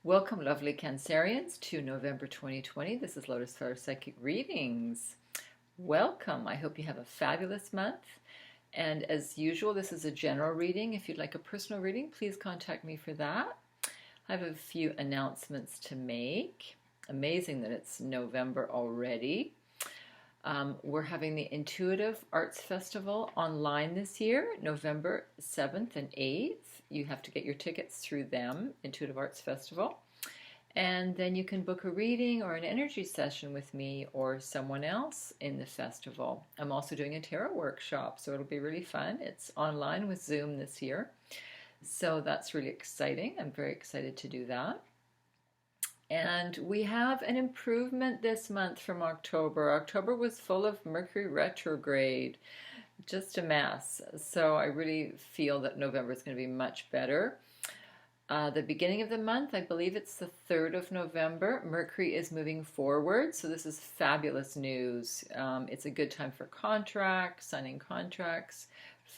Welcome, lovely Cancerians, to November 2020. This is Lotus Flower Psychic Readings. Welcome. I hope you have a fabulous month. And as usual, this is a general reading. If you'd like a personal reading, please contact me for that. I have a few announcements to make. Amazing that it's November already. We're having the Intuitive Arts Festival online this year, November 7th and 8th. You have to get your tickets through them, Intuitive Arts Festival. And then you can book a reading or an energy session with me or someone else in the festival. I'm also doing a tarot workshop, so it'll be really fun. It's online with Zoom this year. So that's really exciting. I'm very excited to do that. And we have an improvement this month from October. October was full of Mercury retrograde, just a mess. So I really feel that November is going to be much better. The beginning of the month, I believe it's the 3rd of November, Mercury is moving forward. So this is fabulous news. It's a good time for contracts, signing contracts.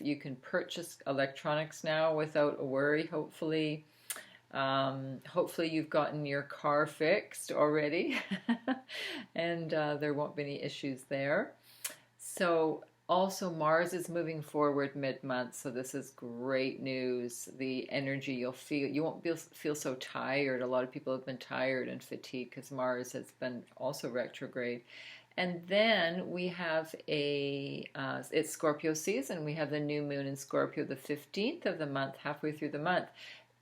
You can purchase electronics now without a worry, hopefully. Hopefully you've gotten your car fixed already and there won't be any issues there. So also Mars is moving forward mid-month, so this is great news. The energy you'll feel, you won't feel so tired. A lot of people have been tired and fatigued because Mars has been also retrograde. And then we have it's Scorpio season. We have the new moon in Scorpio the 15th of the month, halfway through the month.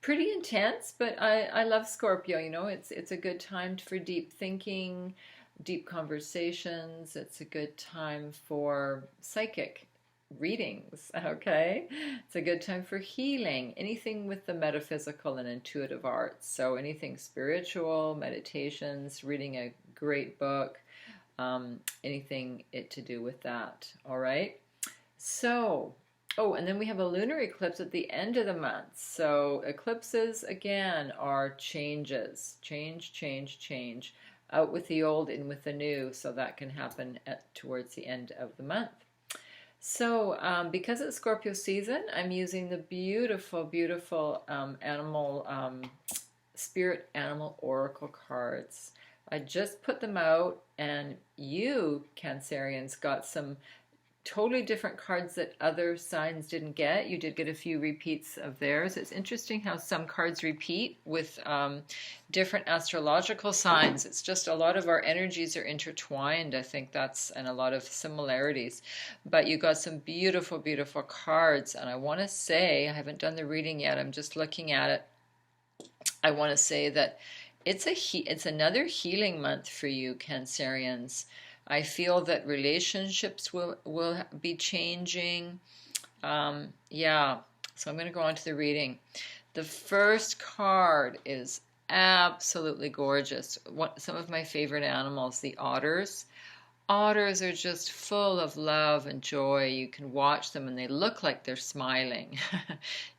Pretty intense, but I love Scorpio. You know, it's a good time for deep thinking, deep conversations. It's a good time for psychic readings, okay? It's a good time for healing, anything with the metaphysical and intuitive arts. So anything spiritual, meditations, reading a great book, anything to do with that, all right? So, oh, and then we have a lunar eclipse at the end of the month. So eclipses, again, are changes. Change, change, change. Out with the old, in with the new. So that can happen towards the end of the month. So because it's Scorpio season, I'm using the beautiful, beautiful Spirit Animal Oracle cards. I just put them out, and you, Cancerians, got some totally different cards that other signs didn't get. You did get a few repeats of theirs. It's interesting how some cards repeat with different astrological signs. It's just a lot of our energies are intertwined. I think that's, and a lot of similarities. But you got some beautiful, beautiful cards. And I want to say, I haven't done the reading yet. I'm just looking at it. I want to say that it's another healing month for you, Cancerians. I feel that relationships will be changing. Yeah, so I'm going to go on to the reading. The first card is absolutely gorgeous. Some of my favorite animals, the otters. Otters are just full of love and joy. You can watch them and they look like they're smiling.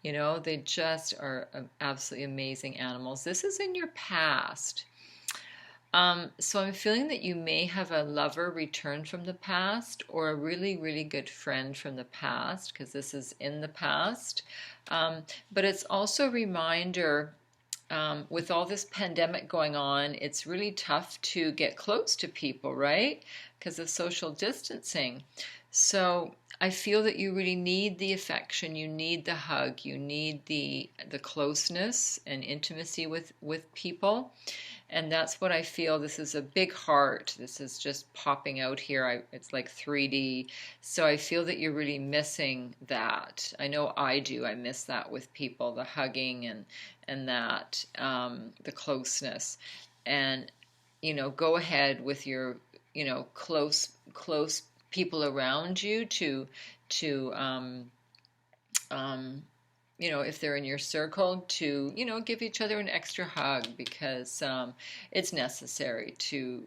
You know, they just are absolutely amazing animals. This is in your past. So I'm feeling that you may have a lover return from the past or a really, really good friend from the past, because this is in the past. But it's also a reminder, with all this pandemic going on, it's really tough to get close to people, right? Because of social distancing. So I feel that you really need the affection, you need the hug, you need the closeness and intimacy with people. And that's what I feel. This is a big heart. This is just popping out here. It's like 3D. So I feel that you're really missing that. I know I do. I miss that with people, the hugging and that, the closeness. And, you know, go ahead with your, you know, close people around you to you know, if they're in your circle, to, you know, give each other an extra hug, because it's necessary to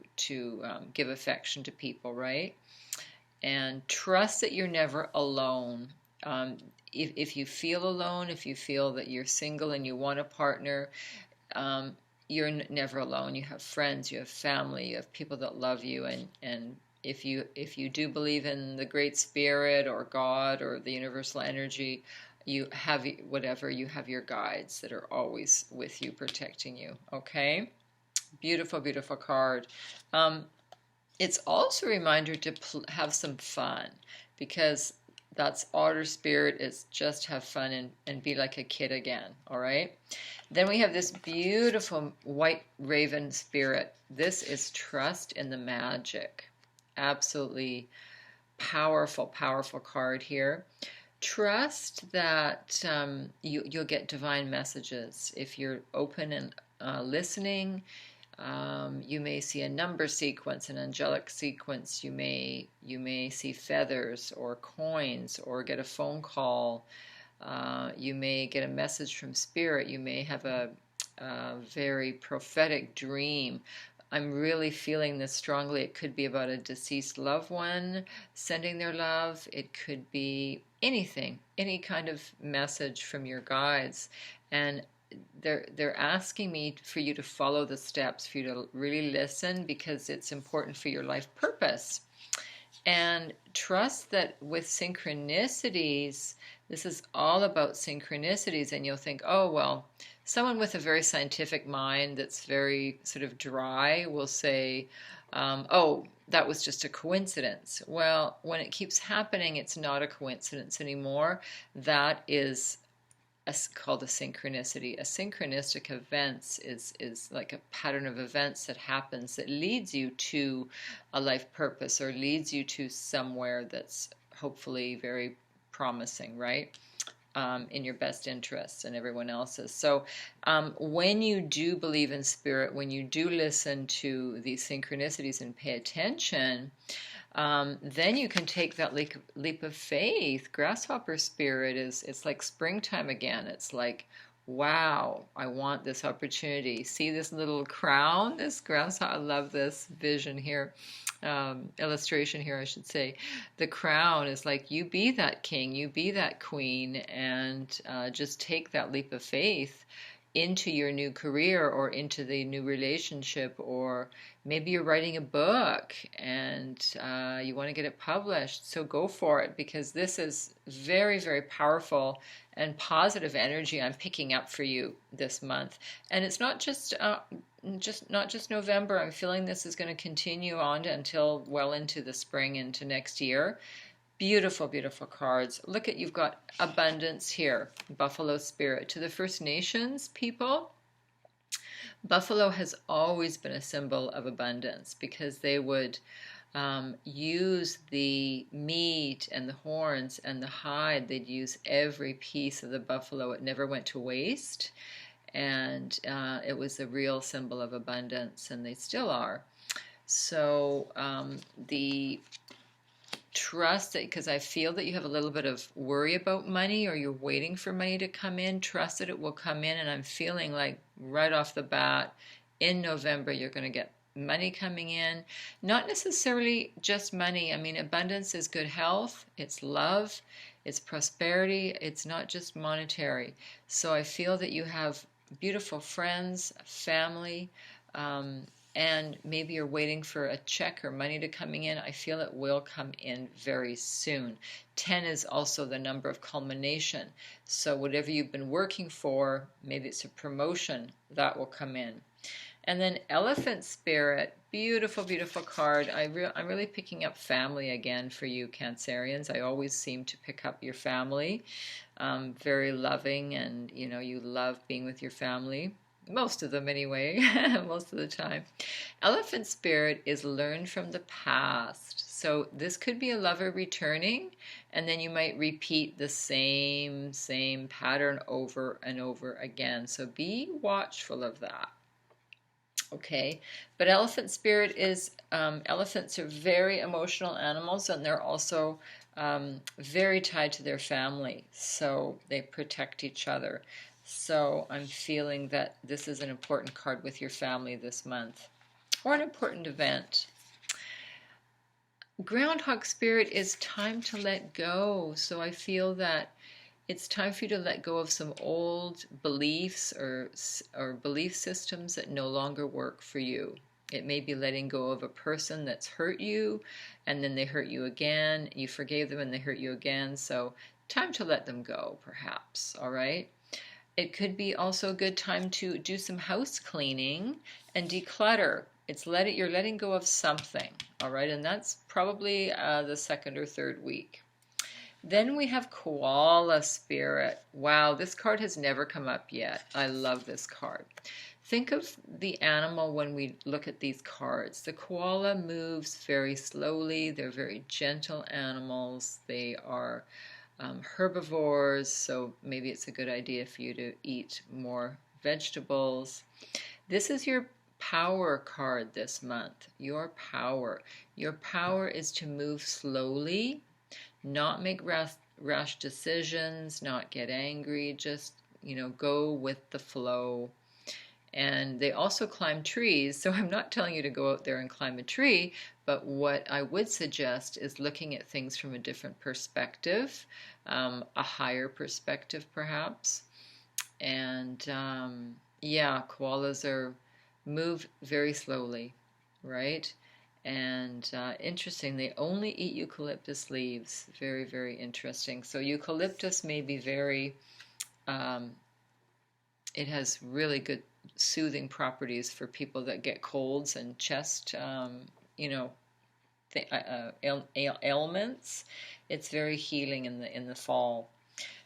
give affection to people, right? And trust that you're never alone. If you feel alone, if you feel that you're single and you want a partner, you're never alone. You have friends, you have family, you have people that love you, and if you do believe in the Great Spirit or God or the universal energy, you have whatever, you have your guides that are always with you, protecting you. Okay, beautiful, beautiful card. It's also a reminder to have some fun, because that's Otter Spirit, is just have fun and be like a kid again. All right. Then we have this beautiful White Raven Spirit. This is trust in the magic. Absolutely powerful, powerful card here. Trust that you'll get divine messages if you're open and listening. You may see a number sequence, an angelic sequence. You may see feathers or coins, or get a phone call. You may get a message from spirit. You may have a very prophetic dream. I'm really feeling this strongly. It could be about a deceased loved one sending their love. It could be anything, any kind of message from your guides. And they're asking me for you to follow the steps, for you to really listen, because it's important for your life purpose. And trust that with synchronicities, this is all about synchronicities. And you'll think, oh, well, someone with a very scientific mind that's very sort of dry will say, oh, that was just a coincidence. Well, when it keeps happening, it's not a coincidence anymore. That is called a synchronicity. A synchronistic events is like a pattern of events that happens that leads you to a life purpose, or leads you to somewhere that's hopefully very promising, right? In your best interests and everyone else's. So when you do believe in spirit, when you do listen to these synchronicities and pay attention, then you can take that leap of faith. Grasshopper Spirit it's like springtime again. It's like, wow, I want this opportunity. See this little crown? This grasshopper, I love this vision here. Illustration here, I should say. The crown is like, you be that king, you be that queen, and just take that leap of faith into your new career, or into the new relationship, or maybe you're writing a book and you want to get it published. So go for it, because this is very, very powerful and positive energy I'm picking up for you this month. And it's not just November. I'm feeling this is going to continue on until well into the spring, into next year. Beautiful, beautiful cards. Look at, you've got abundance here. Buffalo Spirit. To the First Nations people, buffalo has always been a symbol of abundance, because they would use the meat and the horns and the hide. They'd use every piece of the buffalo. It never went to waste. And it was a real symbol of abundance, and they still are. So the trust that, because I feel that you have a little bit of worry about money, or you're waiting for money to come in, trust that it will come in. And I'm feeling like right off the bat in November, you're going to get money coming in. Not necessarily just money. I mean, abundance is good health, it's love, it's prosperity, it's not just monetary. So I feel that you have beautiful friends, family, and maybe you're waiting for a check or money to coming in. I feel it will come in very soon. 10 is also the number of culmination. So whatever you've been working for, maybe it's a promotion, that will come in. And then Elephant Spirit, beautiful, beautiful card. I'm really picking up family again for you, Cancerians. I always seem to pick up your family. Very loving, and you love being with your family. Most of them anyway, most of the time. Elephant Spirit is learned from the past. So this could be a lover returning, and then you might repeat the same pattern over and over again. So be watchful of that. Okay, but Elephant Spirit is, elephants are very emotional animals, and they're also very tied to their family. So they protect each other. So I'm feeling that this is an important card with your family this month, or an important event. Groundhog Spirit is time to let go. So I feel that it's time for you to let go of some old beliefs or belief systems that no longer work for you. It may be letting go of a person that's hurt you, and then they hurt you again. You forgave them and they hurt you again. So time to let them go, perhaps, all right? It could be also a good time to do some house cleaning and declutter. You're letting go of something, all right? And that's probably the second or third week. Then we have Koala Spirit. Wow, this card has never come up yet. I love this card. Think of the animal when we look at these cards. The koala moves very slowly. They're very gentle animals. They are herbivores, so maybe it's a good idea for you to eat more vegetables. This is your power card this month. Your power. Your power is to move slowly, not make rash decisions, not get angry, just, go with the flow. And they also climb trees, so I'm not telling you to go out there and climb a tree, but what I would suggest is looking at things from a different perspective, a higher perspective perhaps. And yeah, koalas move very slowly, right? And interesting, they only eat eucalyptus leaves. Very, very interesting. So eucalyptus may be very, it has really good soothing properties for people that get colds and chest, ailments. It's very healing in the fall.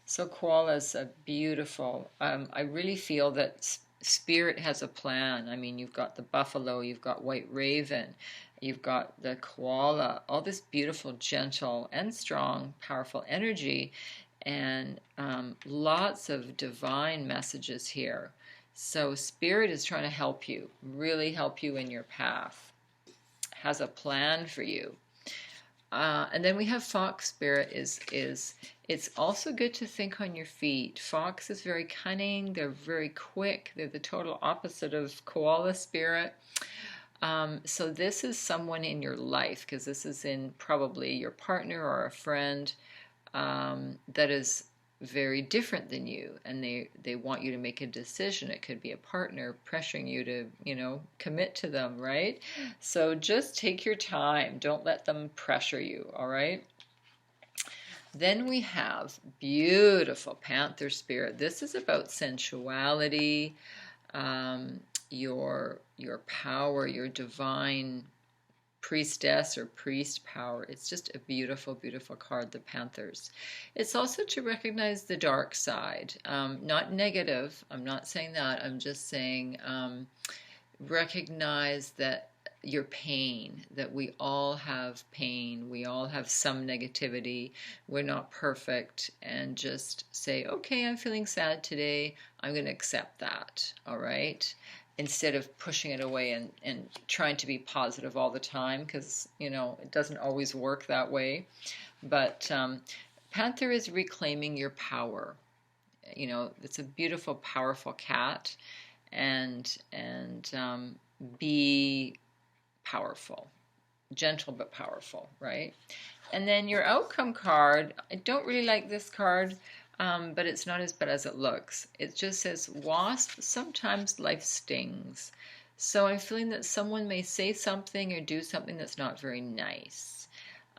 So koala's a beautiful. I really feel that Spirit has a plan. I mean, you've got the buffalo, you've got white raven, you've got the koala, all this beautiful, gentle, and strong, powerful energy, and lots of divine messages here. So Spirit is trying to help you, really help you in your path, has a plan for you. And then we have Fox Spirit. It's also good to think on your feet. Fox is very cunning. They're very quick. They're the total opposite of Koala Spirit. So this is someone in your life, because this is in probably your partner or a friend that is very different than you, and they want you to make a decision. It could be a partner pressuring you to, commit to them, right? So just take your time. Don't let them pressure you, all right? Then we have beautiful Panther Spirit. This is about sensuality, your power, your divine priestess or priest power. It's just a beautiful, beautiful card, the Panthers. It's also to recognize the dark side. Not negative. I'm not saying that. I'm just saying recognize that your pain, that we all have pain. We all have some negativity. We're not perfect. And just say, okay, I'm feeling sad today. I'm going to accept that. All right? Instead of pushing it away and trying to be positive all the time, because, it doesn't always work that way. But Panther is reclaiming your power. It's a beautiful, powerful cat. And be powerful. Gentle but powerful, right? And then your outcome card, I don't really like this card. But it's not as bad as it looks. It just says, wasp, sometimes life stings. So I'm feeling that someone may say something or do something that's not very nice.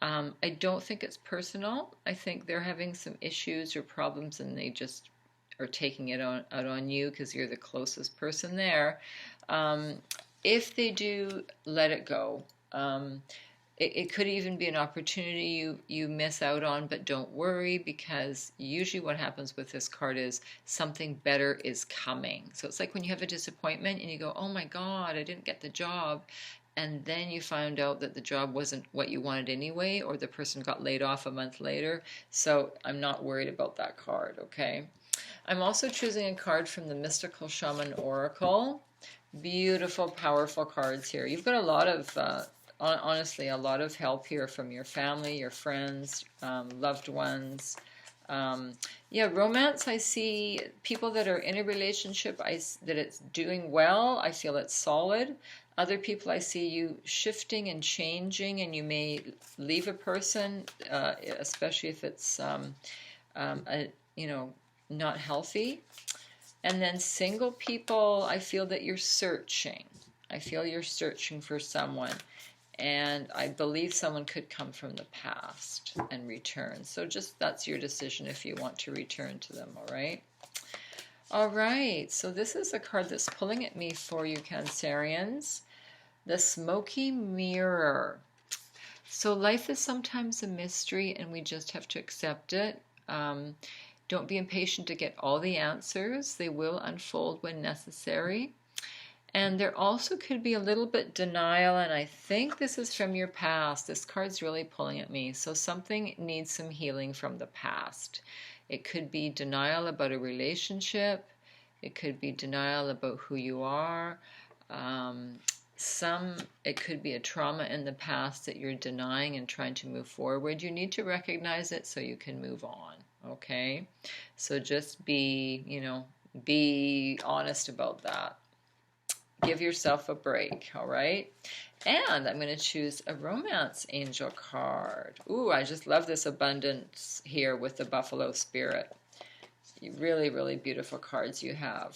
I don't think it's personal. I think they're having some issues or problems, and they just are taking it out on you because you're the closest person there. If they do, let it go. It could even be an opportunity you miss out on, but don't worry, because usually what happens with this card is something better is coming. So it's like when you have a disappointment and you go, oh my God, I didn't get the job. And then you find out that the job wasn't what you wanted anyway, or the person got laid off a month later. So I'm not worried about that card, okay? I'm also choosing a card from the Mystical Shaman Oracle. Beautiful, powerful cards here. You've got a lot of... honestly, a lot of help here from your family, your friends, loved ones. Yeah, romance, I see people that are in a relationship, that it's doing well. I feel it's solid. Other people, I see you shifting and changing, and you may leave a person, especially if it's, not healthy. And then single people, I feel that you're searching. I feel you're searching for someone. And I believe someone could come from the past and return. So just that's your decision if you want to return to them, all right? All right, so this is a card that's pulling at me for you, Cancerians. The Smoky Mirror. So life is sometimes a mystery and we just have to accept it. Don't be impatient to get all the answers. They will unfold when necessary. And there also could be a little bit denial, and I think this is from your past. This card's really pulling at me. So something needs some healing from the past. It could be denial about a relationship. It could be denial about who you are. It could be a trauma in the past that you're denying and trying to move forward. You need to recognize it so you can move on, okay? So just be, be honest about that. Give yourself a break, all right? And I'm going to choose a romance angel card. Ooh, I just love this abundance here with the Buffalo Spirit. Really, really beautiful cards you have.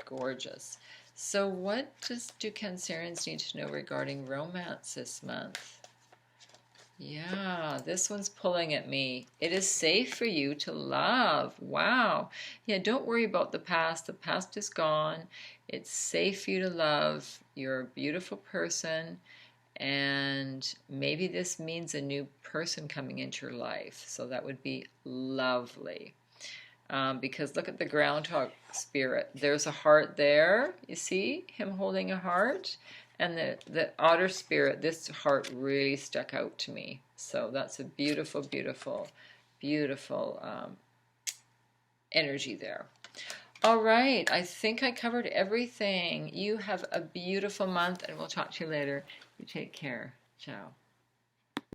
Gorgeous. So what do Cancerians need to know regarding romance this month? Yeah, this one's pulling at me. It is safe for you to love. Wow. Yeah, don't worry about the past. The past is gone. It's safe for you to love. You're a beautiful person. And maybe this means a new person coming into your life. So that would be lovely. Because look at the Groundhog Spirit. There's a heart there. You see him holding a heart? And the Otter Spirit, this heart really stuck out to me. So that's a beautiful, beautiful, beautiful energy there. All right, I think I covered everything. You have a beautiful month, and we'll talk to you later. You take care. Ciao.